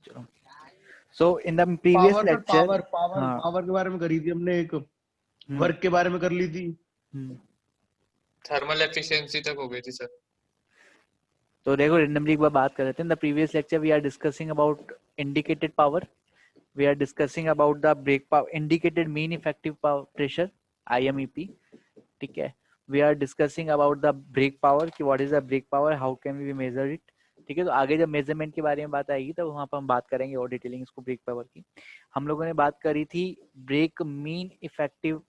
चलो, so in the previous power lecture, power के बारे में करी थी हमने, एक वर्क के बारे में कर ली थी। थर्मल एफिशिएंसी तक हो गई थी सर। तो देखो रेंडमली एक बार बात कर लेते हैं। The previous lecture we are discussing about indicated power, we are discussing about the brake power, indicated mean effective power pressure IMEP, ठीक है। We are discussing about the brake power कि what is the brake power, how can we measure it, ठीक है। तो आगे जब measurement के बारे में बात आएगी तो वहां पर हम बात करेंगे और डिटेलिंग इसको ब्रेक पावर की। हम लोगों ने बात करी थी ब्रेक मीन इफेक्टिव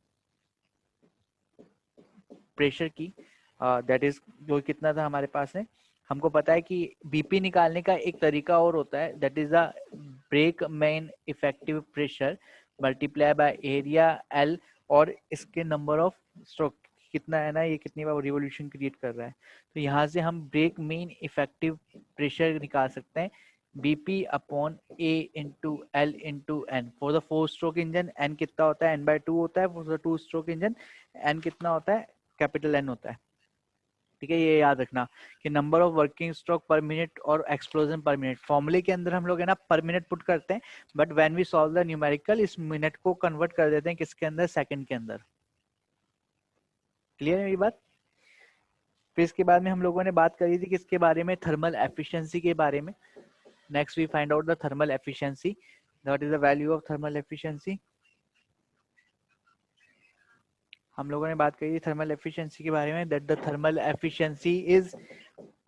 प्रेशर की, दैट इज जो कितना था हमारे पास है। हमको पता है कि बीपी निकालने का एक तरीका और होता है, that is the brake mean effective pressure multiply by area L और इसके नंबर ऑफ स्ट्रोक कितना है ना, ये कितनी बार रिवोल्यूशन क्रिएट कर रहा है। तो यहाँ से हम ब्रेक मेन इफेक्टिव प्रेशर निकाल सकते हैं BP upon A into L into N। For the 4 stroke engine N कितना होता है, N/2 होता है। For the 2 stroke engine N कितना होता है, कैपिटल N होता है, ठीक है। ये याद रखना कि नंबर ऑफ वर्किंग स्ट्रोक पर मिनट और एक्सप्लोजन पर मिनट, फॉर्मूले के अंदर हम लोग है ना पर मिनट पुट करते हैं, but when we solve the numerical इस मिनट को कन्वर्ट कर देते हैं किसके अंदर, सेकंड के अंदर। क्लियर है मेरी बात। फिर इसके बाद में हम लोगों ने बात करी थी किसके बारे में, थर्मल एफिशिएंसी के बारे में। Next we find out the thermal efficiency, what is the value of thermal efficiency. हम लोगों ने बात करी थी थर्मल एफिशिएंसी के बारे में, that the thermal efficiency is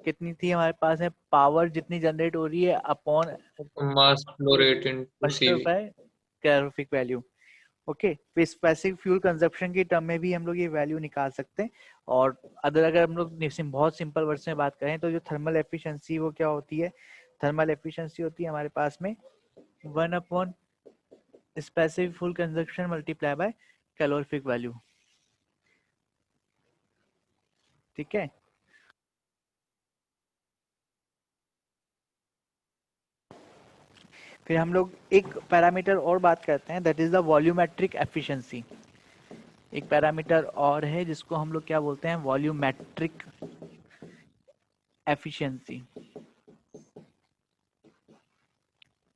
कितनी थी हमारे पास है, पावर जितनी जनरेट हो रही है upon mass flow rate into CV by calorific value. Okay, फिर स्पेसिफिक फ्यूल कंजप्शन की टर्म में भी हम लोग ये वैल्यू निकाल सकते हैं। और अगर हम लोग बहुत सिंपल वर्ड्स में बात करें तो जो थर्मल एफिशिएंसी वो क्या होती है, थर्मल एफिशिएंसी होती है हमारे पास में 1 upon specific fuel consumption multiply by calorific value, ठीक है। फिर हम लोग एक पैरामीटर और बात करते हैं, that is the volumetric efficiency. एक पैरामीटर और है जिसको हम लोग क्या बोलते हैं, वॉल्यूमेट्रिक एफिशिएंसी,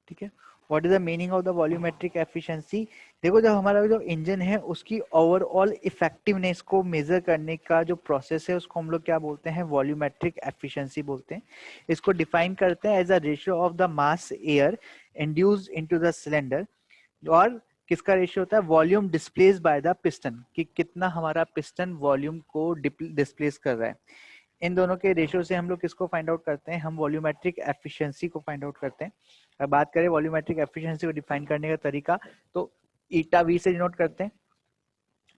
ठीक है। What is the meaning of the volumetric efficiency. देखो जब हमारा जो इंजन है उसकी ओवरऑल इफेक्टिवनेस को मेजर करने का जो प्रोसेस है उसको हम लोग क्या बोलते हैं, वॉल्यूमेट्रिक एफिशिएंसी बोलते हैं। इसको डिफाइन करते हैं as a ratio of the mass air induced into the cylinder, और किसका रेशियो होता है, volume displace by the piston, कि कितना हमारा पिस्टन वॉल्यूम को डिस्प्लेस कर रहा है। इन दोनों के रेशियो से हम लोग किसको फाइंड आउट करते हैं, हम वॉल्यूमेट्रिक एफिशिएंसी को फाइंड आउट करते हैं। अब बात करें वॉल्यूमेट्रिक एफिशिएंसी को डिफाइन करने का तरीका, तो ईटा वी से डिनोट करते हैं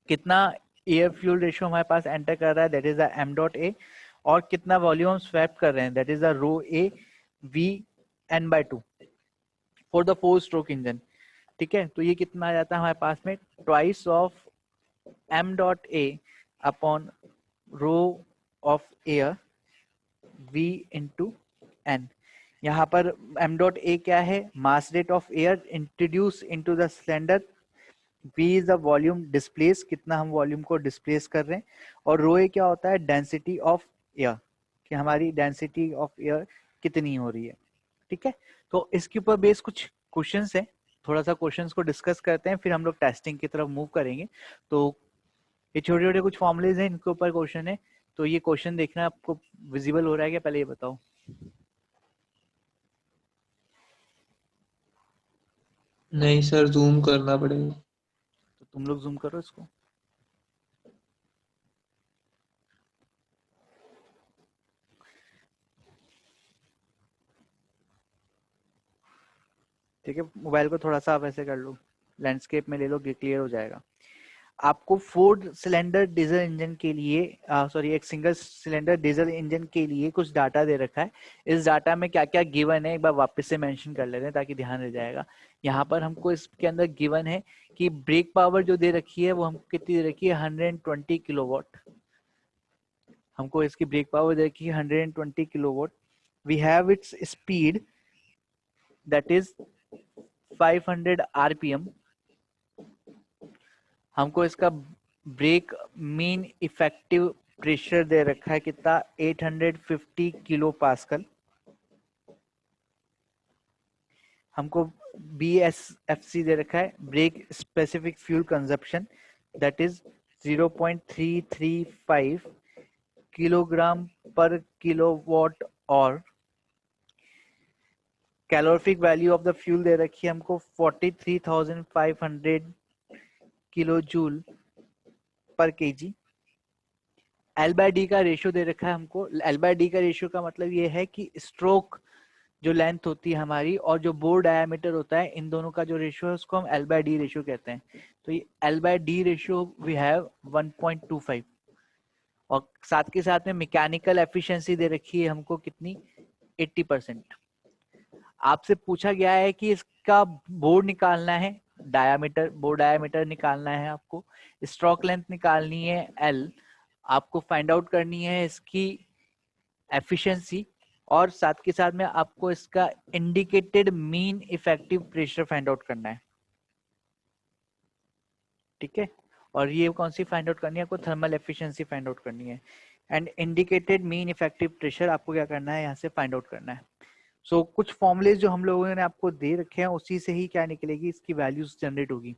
कितना एयर फ्यूल रेशियो हमारे पास एंटर कर रहा है, दैट इज द m.a, और कितना वॉल्यूम स्वैप कर रहे हैं, that is the rho A V n/2 for the 4 stroke engine, ठीक है। तो ये कितना आ जाता है हमारे पास में, twice of m.a upon rho of air v into n। यहाँ पर m.a क्या है, mass rate of air introduce into the cylinder, v is the volume displace, कितना हम वॉल्यूम को डिस्प्लेस कर रहे हैं, और रो ए क्या होता है, डेंसिटी ऑफ एयर, कि हमारी डेंसिटी ऑफ एयर कितनी हो रही है, ठीक है। तो इसके ऊपर बेस कुछ क्वेश्चंस है, थोड़ा सा क्वेश्चंस को डिस्कस करते हैं, फिर हम लोग टेस्टिंग की तरफ मूव करेंगे। तो ये छोटे छोटे कुछ फॉर्मुलेज हैं, इनके ऊपर क्वेश्चन है। तो ये क्वेश्चन देखना आपको विजिबल हो रहा है क्या, पहले ये बताओ। नहीं सर, जूम करना पड़ेगा। तो तुम लोग जूम करो इसको। ठीक है, मोबाइल को थोड़ा सा आप ऐसे कर लो, लैंडस्केप में ले लो, क्लियर हो जाएगा। आपको 4 सिलेंडर डीजल इंजन के लिए सॉरी एक सिंगल सिलेंडर डीजल इंजन के लिए कुछ डाटा दे रखा है। इस डाटा में क्या क्या गिवन है एक बार वापस से मेंशन कर लेते हैं ताकि ध्यान रह जाएगा। यहाँ पर हमको इसके अंदर गिवन है कि ब्रेक पावर जो दे रखी है वो हमको कितनी दे रखी है, 120 किलोवाट। हमको इसकी ब्रेक पावर दे रखी है 120 kilowatt. We have its speed that is 500 RPM. हमको इसका ब्रेक मीन इफेक्टिव प्रेशर दे रखा है कितना, 850 किलो पास्कल। हमको BSFC दे रखा है, brake specific fuel consumption, that is 0.335 kilogram per kilowatt और calorific value of the fuel दे रखी है हमको 43,500 kilo joule per KG. L by D का रेशियो दे रखा है हमको। एल बाय डी का रेशियो का मतलब ये है कि स्ट्रोक जो लेंथ होती है हमारी और जो बोर डायमीटर होता है, इन दोनों का जो रेशियो है उसको हम एल बाय डी रेशियो कहते हैं। तो ये L by D ratio we have 1.25 और साथ के साथ में मैकेनिकल एफिशिएंसी दे रखी है हमको कितनी, 80%। आपसे पूछा गया है कि इसका बोर निकालना है, डायामीटर, बोर डायामीटर निकालना है आपको, स्ट्रोक लेंथ निकालनी है एल, आपको फाइंड आउट करनी है इसकी एफिशिएंसी और साथ के साथ में आपको इसका indicated mean effective pressure find out करना है। ठीक है, और ये कौन सी फाइंड आउट करनी है आपको, थर्मल एफिशिएंसी फाइंड आउट करनी है and indicated mean effective pressure आपको क्या करना है, यहाँ से फाइंड आउट करना है। सो कुछ फॉर्मुलेज जो हम लोगों ने आपको दे रखे हैं उसी से ही क्या निकलेगी, इसकी वैल्यूज जनरेट होगी।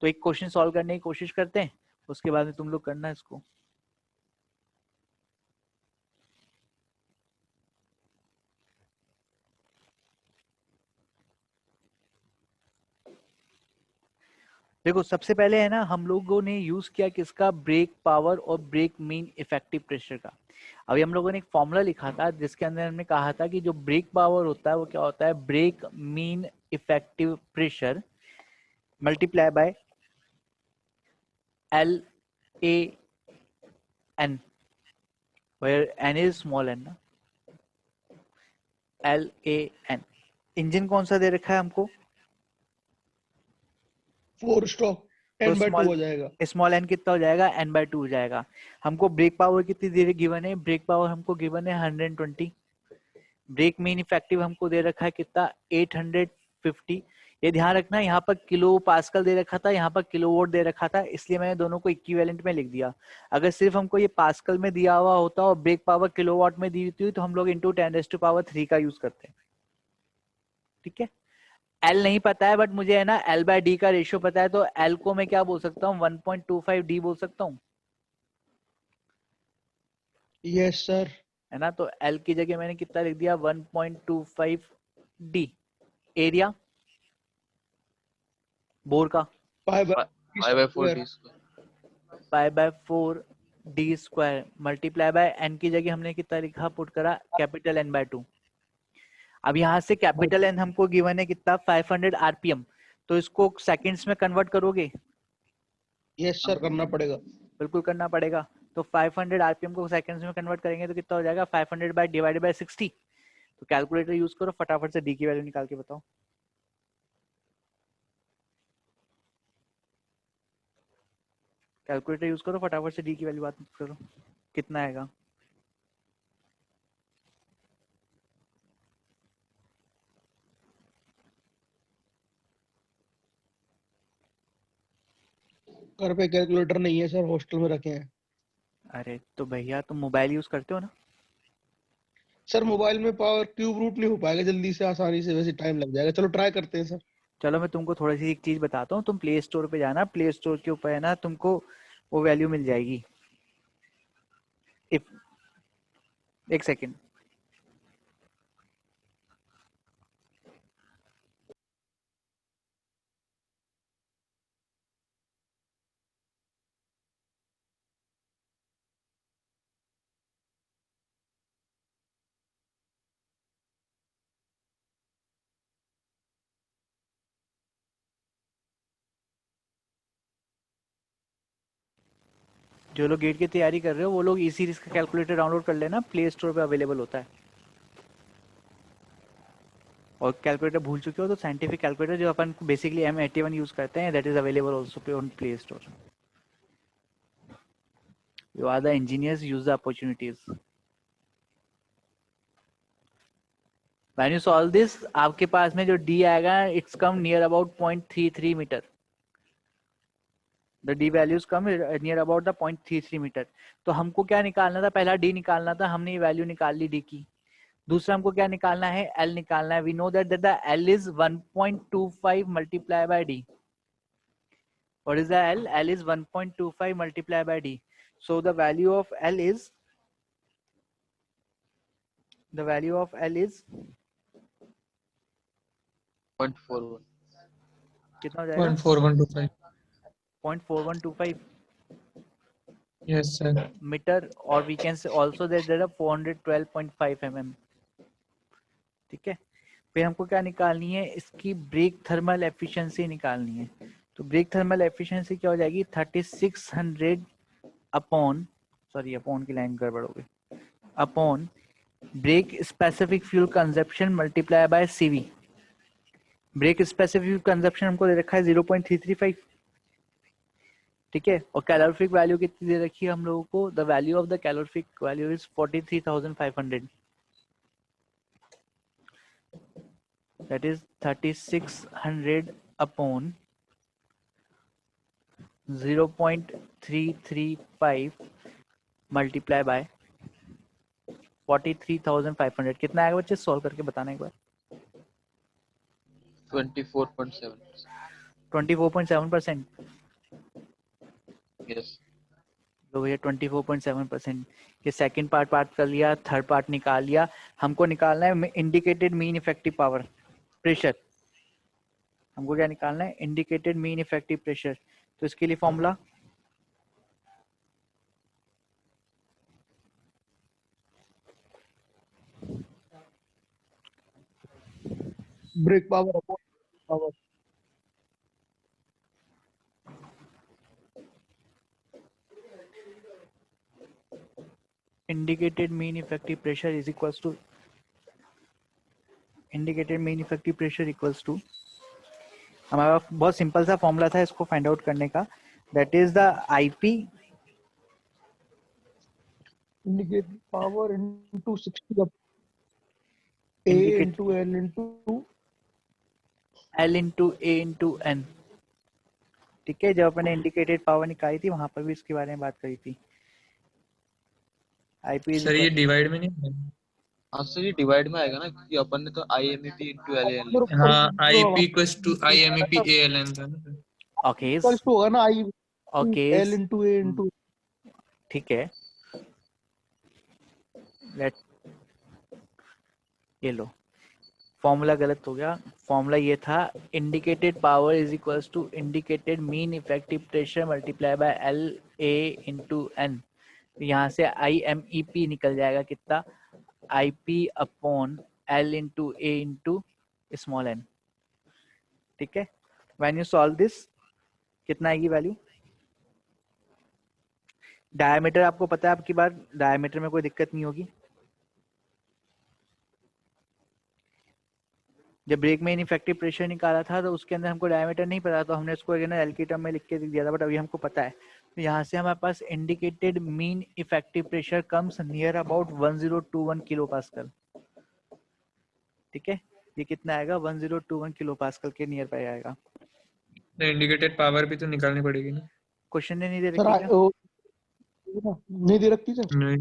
तो एक क्वेश्चन सॉल्व करने की कोशिश करते हैं, उसके बाद में तुम लोग करना इसको। देखो सबसे पहले है ना, हम लोगों ने यूज किया किसका, ब्रेक पावर और ब्रेक मीन इफेक्टिव प्रेशर का। अभी हम लोगों ने एक फॉर्मूला लिखा था जिसके अंदर हमने कहा था कि जो ब्रेक पावर होता है वो क्या होता है, brake mean effective pressure multiply by LAN, where N is small n ना, LAN। इंजन कौन सा दे रखा है हमको, 4 स्ट्रोक तो 10/2 हो जाएगा। स्मॉल n कितना हो जाएगा, n/2 हो जाएगा। हमको ब्रेक पावर कितनी दे गिवन है, ब्रेक पावर हमको गिवन है 120। ब्रेक मीन इफेक्टिव हमको दे रखा है कितना, 850। ये ध्यान रखना, यहाँ पर किलो पास्कल दे रखा था, यहाँ पर किलोवाट दे रखा था, इसलिए मैंने दोनों को इक्विवेलेंट में लिख दिया। अगर सिर्फ हमको ये पास्कल में दिया हुआ होता और ब्रेक पावर किलोवाट में दी होती तो हम लोग इंटू 10⁻³ का यूज करते हैं। ठीक है, एल नहीं पता है बट मुझे है ना एल बाय डी का रेशियो पता है, तो एल को मैं क्या बोल सकता हूँ, 1.25 डी बोल सकता हूँ, यस सर। है ना। तो एल की जगह मैंने कितना लिख दिया, 1.25 डी। एरिया बोर का π/4 D square multiply by N की जगह हमने कितना लिखा, पुट करा कैपिटल N/2। अब यहाँ से कैपिटल एन हमको गिवन है कितना, 500 RPM, तो इसको सेकंड्स में कन्वर्ट करोगे, यस सर, करना पड़ेगा। बिल्कुल करना पड़ेगा। तो 500 RPM को सेकंड्स में कन्वर्ट करेंगे तो कितना हो जाएगा, 500 बाय डिवाइडेड बाय 60। तो कैलकुलेटर यूज करो, फटाफट से डी की वैल्यू निकाल के बताओ। कैलकुलेटर यूज करो, फटाफट से डी की वैल्यू बात करो, कितना आएगा। घर पे कैलकुलेटर नहीं है सर, हॉस्टल में रखे हैं। अरे तो भैया तुम मोबाइल यूज करते हो ना। सर मोबाइल में पावर क्यूब रूट नहीं हो पाएगा जल्दी से, आसानी से, वैसे टाइम लग जाएगा। चलो ट्राई करते हैं सर। चलो मैं तुमको थोड़ी सी एक चीज बताता हूँ, तुम प्ले स्टोर पे जाना, प्ले स्टोर के ऊपर है ना तुमको वो वैल्यू मिल जाएगी। इफ एक सेकेंड, जो लोग गेट की तैयारी कर रहे हो वो लोग ई सीरीज का कैलकुलेटर डाउनलोड कर लेना, प्ले स्टोर पे अवेलेबल होता है। और कैलकुलेटर भूल चुके हो तो साइंटिफिक कैलकुलेटर जो अपन बेसिकली M81 यूज करते हैं, that is available also on play store. You are the engineers, use the opportunities. When you solve this, आपके पास में जो डी आएगा, it's come near about 0.33 metre. The D values come near about the 0.33 metre. तो हमको क्या निकालना था, पहला डी निकालना था, हमने ये वैल्यू निकाल ली डी की, दूसरा हमको क्या निकालना है, L निकालना है. We know that the L is 1.25 multiply by D. What is the L? L is 1.25 multiplied by D. So the value of L is 0.41 कितना हो जाएगा? 0.4125. 0.4125 Yes sir. meter, or we can say also that there are 412.5 mm. ठीक है. फिर हमको क्या निकालनी है, इसकी ब्रेक थर्मल एफिशिएंसी निकालनी है. तो ब्रेक थर्मल एफिशिएंसी क्या हो जाएगी, 3600 अपॉन, सॉरी अपॉन की लाइन गड़बड़ हो गई, upon brake specific fuel consumption multiply by CV. Brake specific consumption हमको दे रखा है 0.335. ठीक है. और कैलोरीफिक वैल्यू कितनी दे रखी है हम लोगों को, the value of the calorific value is 43,500. That is 3600 upon 0.335 multiply by 43,500. कितना आएगा बच्चे, सॉल्व करके बताना एक बार. 24.7. 24.7%. Yes. तो भैया 24.7%. ये सेकंड पार्ट कर लिया, थर्ड पार्ट निकाल लिया. हमको निकालना है indicated mean effective power pressure. हमको क्या निकालना है, इंडिकेटेड मीन इफेक्टिव प्रेशर. तो इसके लिए formula Brake power upon power. Indicated mean effective pressure is equals to, indicated mean effective pressure equals to, हमारा बहुत सिंपल सा फॉर्मूला था इसको फाइंड आउट करने का. That is the IP Indicated power into 60 up. A Indicate- into L into L into A into N. ठीक है. जब अपने इंडिकेटेड पावर निकाली थी वहां पर भी इसके बारे में बात करी थी. IP is सर ये equal- डिवाइड में नहीं है? हाँ सर ये डिवाइड में आएगा ना, क्योंकि अपन ने तो IMEP into LAN हाँ IP equals to IMEP ALN था ना. Okay, इक्वल्स टू होगा ना I okay, L into A into. ठीक है. लेट, ये लो, फॉर्मूला गलत हो गया. फॉर्मूला ये था, indicated power is equals to indicated mean effective pressure multiply by LA into N. यहाँ से IMEP निकल जाएगा कितना, IP upon L into A into small n. ठीक है. व्हेन यू सॉल्व दिस कितना आएगी वैल्यू. डायमीटर आपको पता है, आपकी बार डायमीटर में कोई दिक्कत नहीं होगी. जब ब्रेक में इनइफेक्टिव प्रेशर निकाला था तो उसके अंदर हमको डायमीटर नहीं पता, तो हमने उसको ना एल की टर्म में लिख के दिया था, बट अभी हमको पता है. तो यहाँ से हमारे पास indicated mean effective pressure comes near about 1021 kilo pascal. ठीक है. ये कितना आएगा, 1021 किलो पास्कल के नियर पे आएगा. इंडिकेटेड पावर भी तो निकालनी पड़ेगी ना. क्वेश्चन ने नहीं दे सर रखी क्या? नहीं दे रखी सर. नहीं.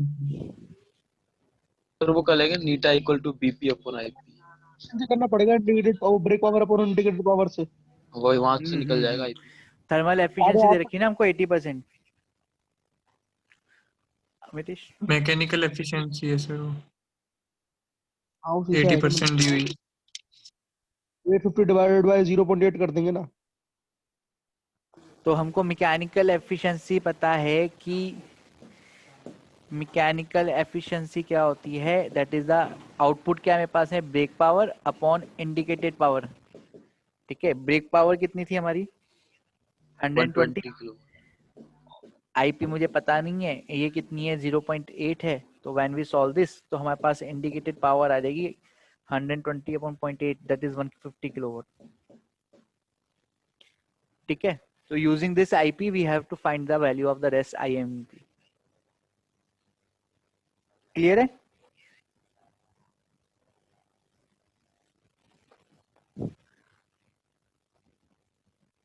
सर वो कह लेंगे नीटा equal to BP upon IP. करना पड़ेगा indicated power, brake power upon indicated power से. वही वहां से निकल जाएगा IP. थर्मल एफिशिएंसी दे रखी ना हमको 80%. अमितेश मैकेनिकल एफिशिएंसी है सर वो हाँ उसी से आएगा. 80% दी हुई. 850 डिवाइडेड बाय 0.8 कर देंगे ना. तो हमको मैकेनिकल एफिशिएंसी पता है कि मैकेनिकल एफिशिएंसी क्या होती है, दैट इज द आउटपुट क्या मेरे पास है, brake power upon indicated power. ठीक है. ब्रेक पावर कितनी थी हमारी 120. किलो. IP मुझे पता नहीं है, ये कितनी है 0.8 है. तो व्हेन वी सॉल्व दिस तो हमारे पास इंडिकेटेड पावर आ जाएगी 120 अपॉन 0.8, दैट इज 150 किलोवाट. ठीक है. तो using this IP we have to find the value of the rest IMEP. Clear है?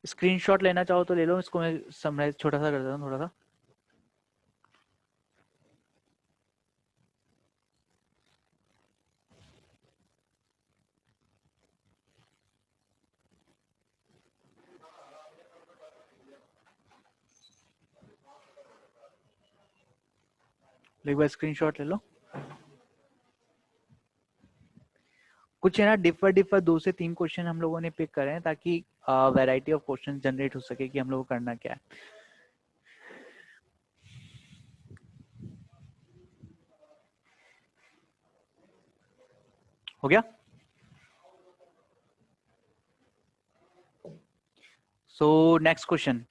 स्क्रीनशॉट लेना चाहो तो ले लो, इसको मैं समराइज छोटा सा कर देता हूँ थोड़ा सा. एक बार स्क्रीनशॉट ले लो। कुछ है ना डिफर 2 से 3 क्वेश्चन हम लोगों ने पिक करे हैं ताकि वैरायटी ऑफ क्वेश्चन जनरेट हो सके कि हम लोगों को करना क्या है। हो गया? सो नेक्स्ट क्वेश्चन,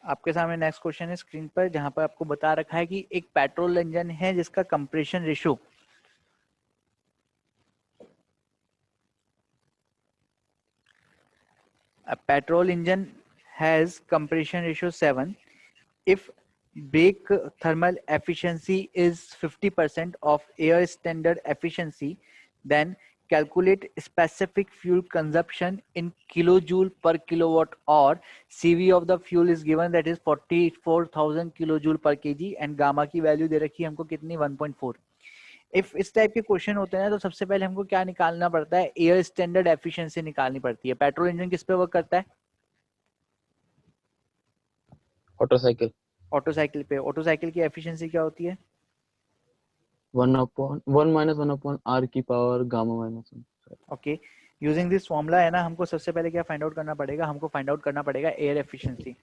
आपके सामने नेक्स्ट क्वेश्चन है स्क्रीन पर, जहां पर आपको बता रखा है कि एक पेट्रोल इंजन है जिसका compression ratio a petrol engine has compression ratio 7. If brake thermal efficiency is 50% of air standard efficiency, then calculate specific fuel consumption in kilojoule per kilowatt hour. CV of the fuel is given, that is 44,000 kilojoule per kg, and gamma की value दे रखी है हमको कितनी 1.4। If इस type के question होते हैं तो सबसे पहले हमको क्या निकालना पड़ता है, एयर स्टैंडर्ड एफिशिएंसी निकालनी पड़ती है। पेट्रोल इंजन किस पे वर्क करता है? Auto cycle. ऑटो साइकिल पे। ऑटो साइकिल की एफिशिएंसी क्या होती है? 1/(1 - 1/r की power gamma -1). Okay, using this formula है ना, हमको सबसे पहले क्या फाइंड आउट करना पड़ेगा, हमको फाइंड आउट करना पड़ेगा एयर एफिशिएंसी।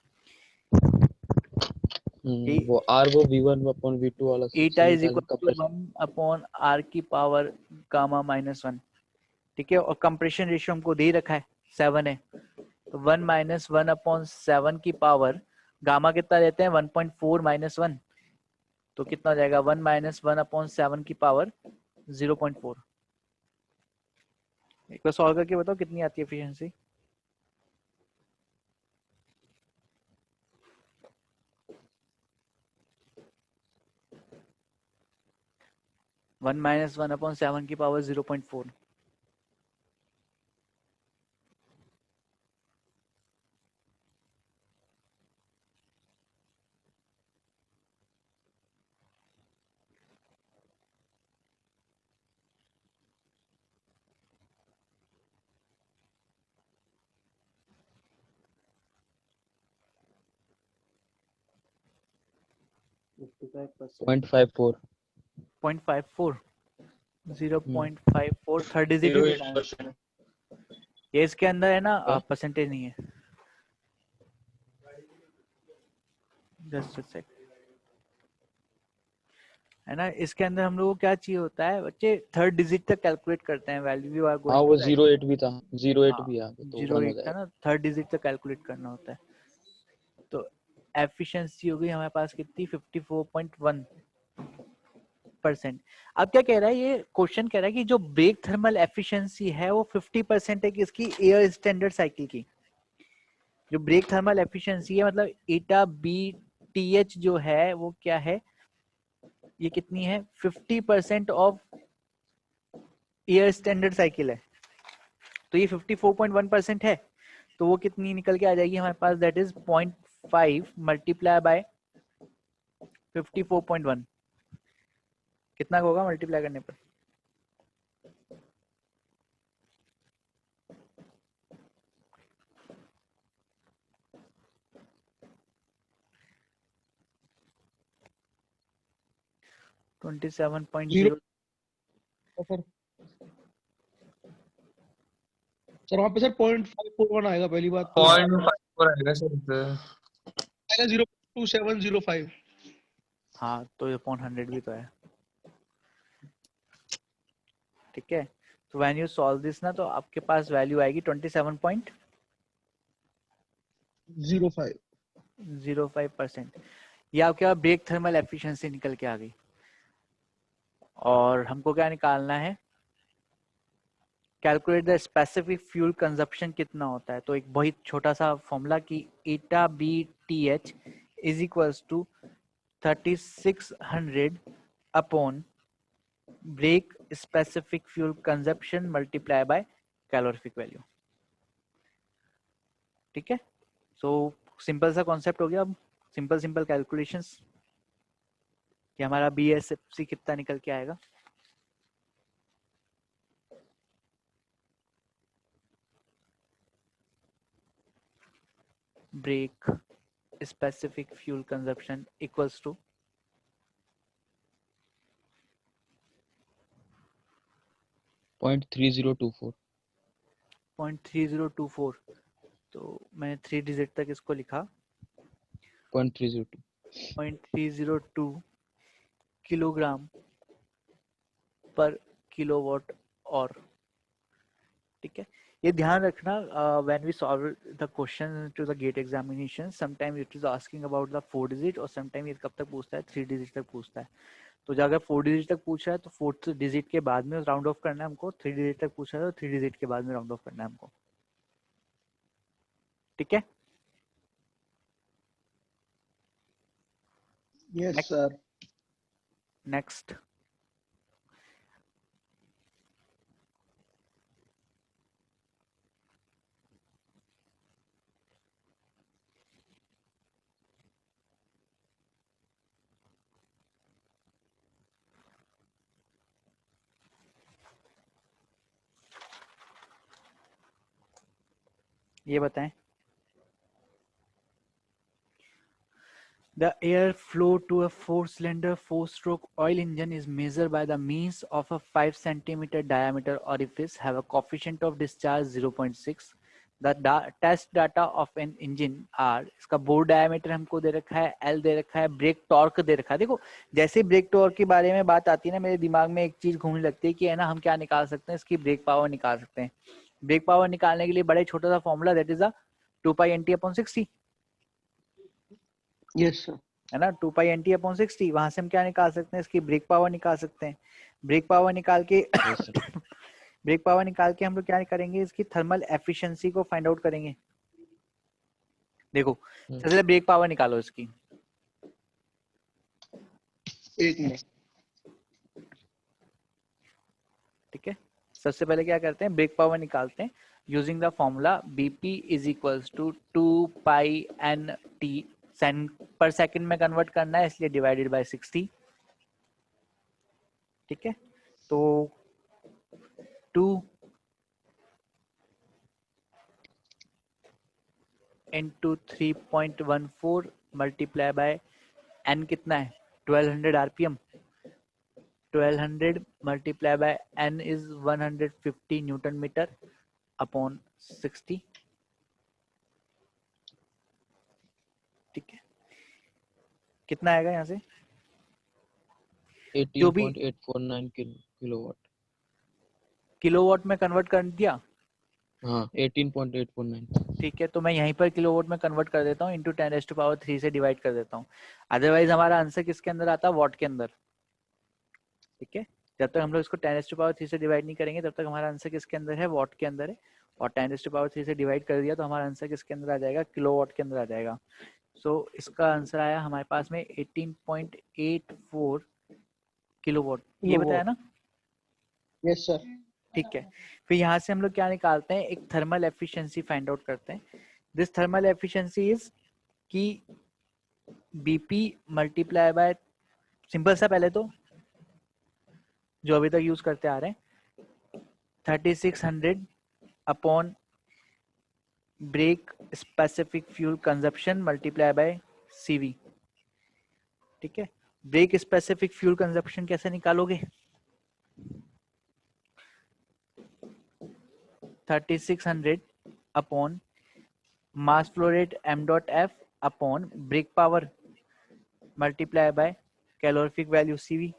वो r वो v1/v2 वाला एटा इज समीकरण इक्वल टू कंप्रेशन 1/r की पावर गामा -1। ठीक है, और कंप्रेशन रेशियो हमको दे रखा है 7 है, तो 1 - 1/7 की पावर गामा कितना देते हैं 1.4 - 1, तो कितना हो जाएगा 1 - 1/7 की पावर 0.4। एक बार सॉल्व करके बताओ कितनी आती है एफिशिएंसी। वन माइनस 1/7 की पावर 0.4। .54 0.54 0.54 थर्ड डिजिट ही देना है 08%। ये, इसके अंदर है ना हाँ? परसेंटेज नहीं है। जस्ट अ सेक, है ना, इसके अंदर हम लोगों को क्या चाहिए होता है बच्चे, थर्ड डिजिट तक कैलकुलेट करते हैं वैल्यू यू आर हाँ गोइंग वो टू। 08 भी था 08 हाँ भी आ गया तो 1 हो 08 था जाएगा। ना, थर्ड डिजिट तक कैलकुलेट करना होता है। तो एफिशिएंसी हो गई हमारे पास कितनी 54.1%। अब क्या कह रहा है ये क्वेश्चन, कह रहा है कि जो ब्रेक थर्मल एफिशिएंसी है वो 50% है किसकी, एयर स्टैंडर्ड साइकिल की। जो ब्रेक थर्मल एफिशिएंसी है मतलब एटा बी टी एच जो है वो क्या है, ये कितनी है 50% ऑफ एयर स्टैंडर्ड साइकिल है, तो ये 54.1% है, तो वो कितनी निकल के आ जाएगी हमारे पास, दैट इज 0.5 मल्टीप्लाई बाय 54.1। कितना होगा मल्टीप्लाई करने पर? जीरो 27.0। सर सर वहाँ पे सर 0.541 आएगा पहली बात तो 0.54 आएगा सर इधर। आएगा 0.2705। हाँ तो ये 100 भी तो है। ठीक है, तो व्हेन यू सॉल्व दिस ना, तो आपके पास वैल्यू आएगी 27.05%। ये आपके पास ब्रेक थर्मल एफिशिएंसी निकल के आ गई। और हमको क्या निकालना है, calculate the specific fuel consumption कितना होता है। तो एक बहुत छोटा सा फॉर्मूला कि eta B T H is equals to 3600 upon brake specific fuel consumption multiply by calorific value. ठीक है, सो सिंपल सा कॉन्सेप्ट हो गया। अब सिंपल कैलकुलेशंस कि हमारा BSFC कितना निकल के आएगा। Brake specific fuel consumption equals to 0.3024 0.3024। तो मैंने 3 डिजिट तक इसको लिखा 0.302 0.302 किलोग्राम पर किलोवाट और। ठीक है, ये ध्यान रखना when we solve the question to the GATE examination, sometime it is asking about the 4 digit और समटाइम ये कब तक पूछता है, 3 डिजिट तक पूछता है। तो जो अगर 4 डिजिट तक पूछ रहा है तो 4th डिजिट के बाद में राउंड ऑफ करना है हमको, 3 डिजिट तक पूछा है तो 3 डिजिट के बाद में राउंड ऑफ करना है हमको। ठीक है, यस Next. सर। नेक्स्ट। ये बताएं, the air flow to a 4-cylinder 4-stroke oil engine is measured by the means of a 5 centimeter diameter orifice have a coefficient of discharge 0.6। the test data of an engine are, इसका bore diameter हमको दे रखा है, L दे रखा है, break torque दे रखा है। देखो जैसे ही ब्रेक टॉर्क के बारे में बात आती है ना, मेरे दिमाग में एक चीज घूमने लगती है कि है ना, हम क्या निकाल सकते हैं, इसकी ब्रेक पावर निकाल सकते हैं। ब्रेक पावर निकालने के लिए बड़े छोटा सा formula, that is a 2π/NT/60, yes sir. है ना, 2π/NT/60। वहां से हम क्या निकाल सकते हैं, इसकी ब्रेक पावर निकाल सकते हैं। ब्रेक पावर निकाल के यस सर ब्रेक पावर निकाल के हम लोग क्या करेंगे, इसकी थर्मल एफिशिएंसी को फाइंड आउट करेंगे। देखो सबसे पहले ब्रेक पावर निकालो इसकी। एक मिनट। ठीक है, सबसे पहले क्या करते हैं, ब्रेक पावर निकालते हैं using the formula BP is equals to 2π/NT, per second में कन्वर्ट करना है इसलिए डिवाइडेड बाय 60। ठीक है, तो 2 into 3.14 मल्टीप्लाई बाय n कितना है, 1200 RPM। 1200 multiply by n is 150 newton metre upon 60। ठीक है, कितना आएगा यहाँ से, जो भी 18.849 किलोवाट। किलोवाट में कन्वर्ट कर दिया। हाँ 18.849। ठीक है, तो मैं यहीं पर किलोवाट में कन्वर्ट कर देता हूँ, इंटू 10⁻³ से डिवाइड कर देता हूँ। अदरवाइज हमारा आंसर किसके अंदर आता है, वॉट के अंदर। ठीक है, जब तक हम लोग इसको 10⁻³ से डिवाइड नहीं करेंगे तब तक हमारा आंसर किसके अंदर है, वॉट के अंदर है। और 10⁻³ से डिवाइड कर दिया तो हमारा आंसर किसके अंदर आ जाएगा, किलोवाट के अंदर आ जाएगा। सो इसका आंसर आया हमारे पास में 18.84 किलोवाट, ये बताया ना। Yes sir. ठीक है, फिर यहाँ से हम लोग क्या निकालते हैं, एक थर्मल एफिशिएंसी फाइंड आउट करते हैं। दिस थर्मल एफिशिएंसी इज कि BP मल्टीप्लाई बाय, सिंपल सा पहले तो जो अभी तक यूज करते आ रहे हैं, 3600 upon brake specific fuel consumption multiply by CV। ठीक है, ब्रेक स्पेसिफिक फ्यूल कंजप्शन कैसे निकालोगे, 3600 upon mass flow rate m.f upon brake power multiply by calorific value CV।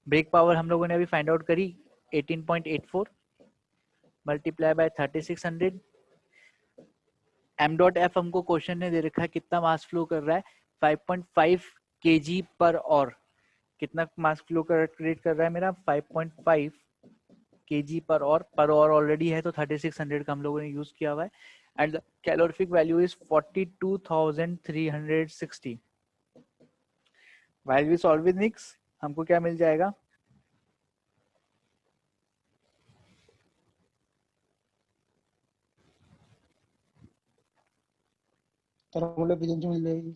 Brake power हम लोगों ने अभी फाइंड आउट करी 18.84 मल्टीप्लाई बाय 3600। m.f हमको क्वेश्चन ने दे रखा है कितना मास फ्लो कर रहा है, 5.5 kg पर और। कितना मास फ्लो क्रिएट कर रहा है मेरा, 5.5 kg पर और ऑलरेडी है तो 3600 का हम लोगों ने यूज किया हुआ है। And the calorific value is 42,360। While we solve with mix हमको क्या मिल जाएगा, थर्मल एफिशिएंसी मिल जाएगी।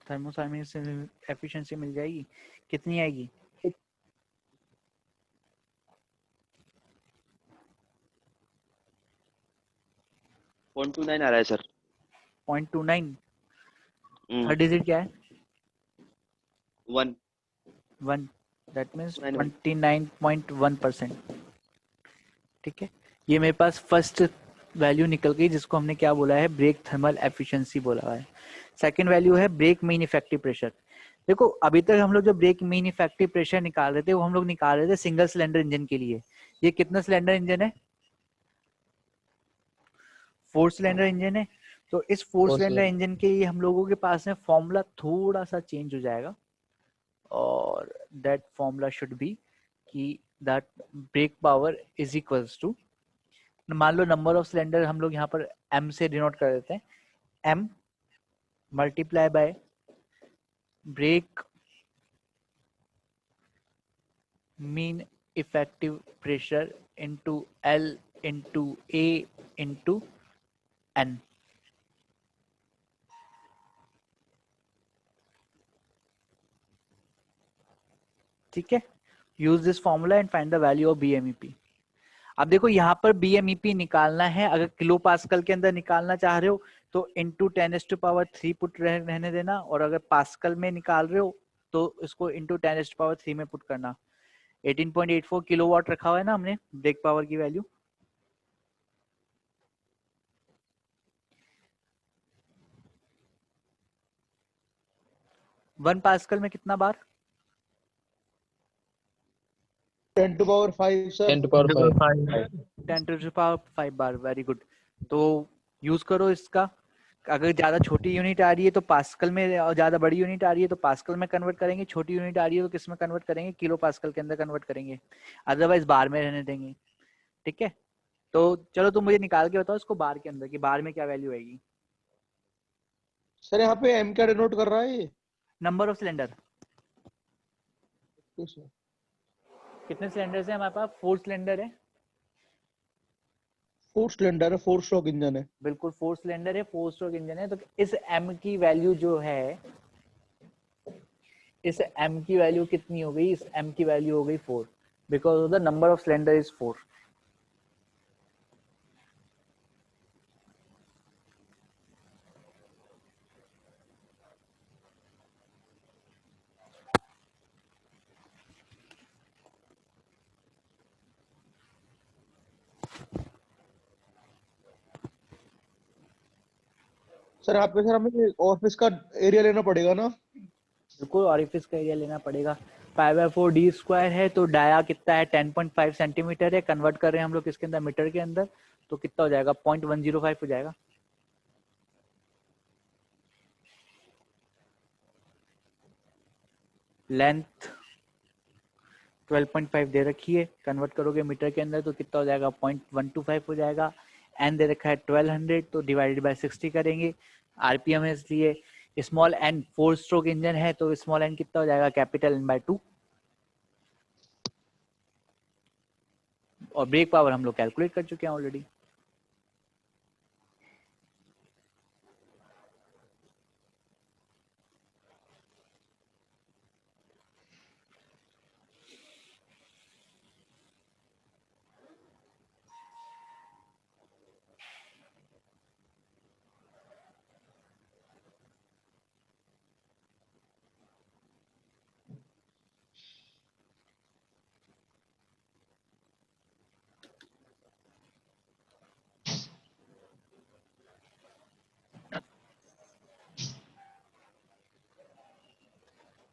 थर्मोडायनामिक एफिशिएंसी मिल जाएगी, कितनी आएगी, 129 आ रहा है सर। 0.29 थर्ड डिजिट क्या है 1 1 दैट मीन्स 9 29.1%। ठीक है, ये मेरे पास फर्स्ट वैल्यू निकल गई जिसको हमने क्या बोला है ब्रेक थर्मल एफिशिएंसी बोला है। सेकंड वैल्यू है ब्रेक मीन इफेक्टिव प्रेशर। देखो अभी तक हम लोग जो ब्रेक मीन इफेक्टिव प्रेशर निकाल रहे थे वो हम लोग निकाल रहे थे सिंगल सिलेंडर इंजन के लिए। ये कितना सिलेंडर इंजन है 4 सिलेंडर इंजन है। तो इस 4 Four सिलेंडर cylinder। इंजन के लिए हम लोगों के पास में फॉर्मूला थोड़ा सा चेंज हो जाएगा और दैट फॉर्मूला शुड बी कि that brake power is equals to, मान लो नंबर ऑफ सिलेंडर हम लोग यहाँ पर m से डिनोट कर देते हैं, m multiply by brake mean effective pressure into L into A into N। ठीक है, use this formula and find the value of BMEP। अब देखो यहाँ पर BMEP निकालना है, अगर किलो पास्कल के अंदर निकालना चाह रहे हो तो इंटू 10⁻³ पुट रहने देना, और अगर पास्कल में निकाल रहे हो तो इसको इंटू 10⁻³ में पुट करना। 18.84 किलोवाट रखा हुआ है ना हमने ब्रेक पावर की वैल्यू। वन पास्कल में कितना बार 10 to power 5 sir. 10 to power 5 10⁻5 bar, very good. तो यूज करो इसका। अगर ज्यादा छोटी यूनिट आ रही है तो पास्कल में, और ज्यादा बड़ी यूनिट आ रही है तो पास्कल में कन्वर्ट करेंगे, छोटी यूनिट आ रही है तो किस में कन्वर्ट करेंगे किलो पास्कल के अंदर कन्वर्ट करेंगे, अदरवाइज बार में रहने देंगे। ठीक है, तो चलो तुम मुझे निकाल के बताओ इसको बार के अंदर कि बार में क्या वैल्यू आएगी। सर यहाँ पे m क्या डिनोट कर रहा है ये? नंबर ऑफ सिलेंडर, तो सर कितने सिलेंडर है हमारे पास 4 सिलेंडर है। 4 सिलेंडर है, 4 स्ट्रोक इंजन है। बिल्कुल 4 सिलेंडर है, 4 स्ट्रोक इंजन है। तो इस m की वैल्यू जो है, इस m की वैल्यू कितनी हो गई, इस m की वैल्यू हो गई 4 because of the number of cylinder is 4। Sir यहाँ पे सर हमें ऑफिस का एरिया लेना पड़ेगा ना? बिल्कुल ऑरिफिस का एरिया लेना पड़ेगा। 5/4 d स्क्वायर है तो डाया कितना है 10.5 सेंटीमीटर है, कन्वर्ट कर रहे हैं हम लोग किसके अंदर मीटर के अंदर, तो कितना हो जाएगा 0.105 हो जाएगा। लेंथ 12.5 दे रखी है, कन्वर्ट करोगे मीटर के अंदर तो कितना हो जाएगा 0.125 हो जाएगा। एन दे रखा है 1200 तो डिवाइडेड बाय 60 करेंगे। आरपीएम है इसलिए स्मॉल एन 4 स्ट्रोक इंजन है तो स्मॉल एन कितना हो जाएगा कैपिटल एन बाय 2। और ब्रेक पावर हम लोग कैलकुलेट कर चुके हैं ऑलरेडी।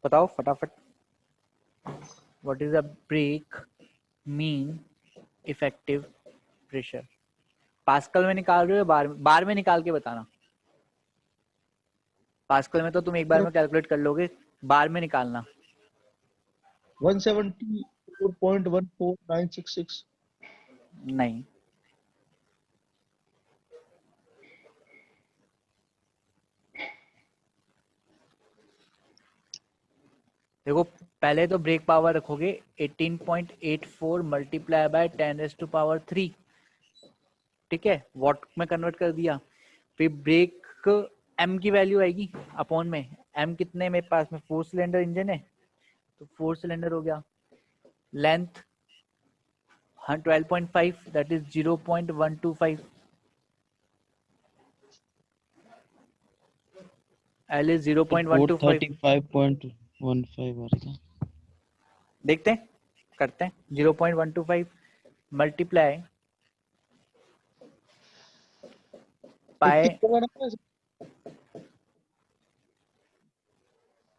बताओ फटाफट, what is the brake mean effective pressure. Pascal में निकाल रहे हो बार में निकाल के बताना। पास्कल में तो तुम एक बार में कैलकुलेट कर लोगे, बार में निकालना। 174.14966। नहीं, देखो पहले तो ब्रेक पावर रखोगे 18.84 मल्टीप्लाई बाय 10⁻3। ठीक है, वॉट में कन्वर्ट कर दिया। फिर ब्रेक एम की वैल्यू आएगी अपॉन में, एम कितने मेरे पास में 4 सिलेंडर इंजन है तो 4 सिलेंडर हो गया। Length 12.5 that is 0.125। L is 0.125. 435.15 आ रहा था। देखते हैं, करते हैं 0.125 मल्टीप्लाई पाई, कितना बना है?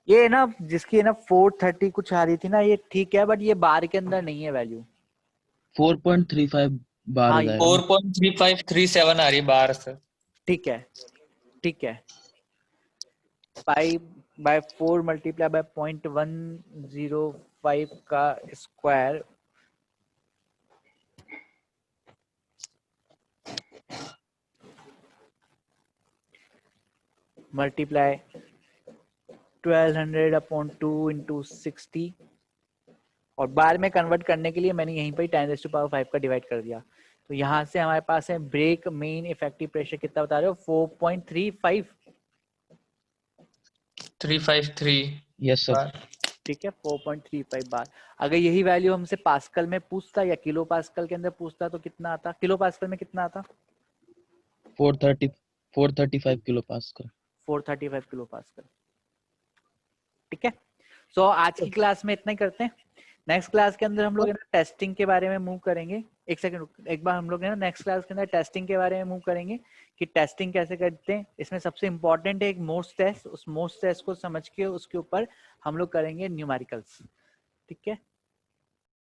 ये ना जिसकी है ना 430 कुछ आ रही थी ना, ये ठीक है, बट ये बार के अंदर नहीं है वैल्यू। 4.35 बार हाँ, आ जाएगा। 4.3537 आ रही है बाहर से। ठीक है, ठीक है। पाई बाय 4 मल्टीप्लाई बाय 0.105 का स्क्वायर मल्टीप्लाई 1200 अपॉन 2 इंटू 60, और बार में कन्वर्ट करने के लिए मैंने यहीं पर 10⁵ का डिवाइड कर दिया। तो यहाँ से हमारे पास है ब्रेक मेन इफेक्टिव प्रेशर कितना बता रहे हो? 4.35। 353 यस सर। बार। ठीक है, 4.35 बार। अगर यही वैल्यू हमसे पास्कल में पूछता या किलो पास्कल के अंदर पूछता तो कितना आता? किलो पास्कल में कितना आता? 435 किलो पास्कल। 435 kilo pascal. ठीक है, सो आज की क्लास में इतना ही करते हैं। नेक्स्ट क्लास के अंदर हम लोग है ना टेस्टिंग के बारे में मूव करेंगे। एक सेकंड, एक बार हम लोग है ना नेक्स्ट क्लास के अंदर टेस्टिंग के बारे में मूव करेंगे कि टेस्टिंग कैसे करते हैं। इसमें सबसे इंपॉर्टेंट है एक मोस्ट टेस्ट, उस मोस्ट टेस्ट को समझ के उसके ऊपर हम लोग करेंगे न्यूमेरिकल्स। ठीक है।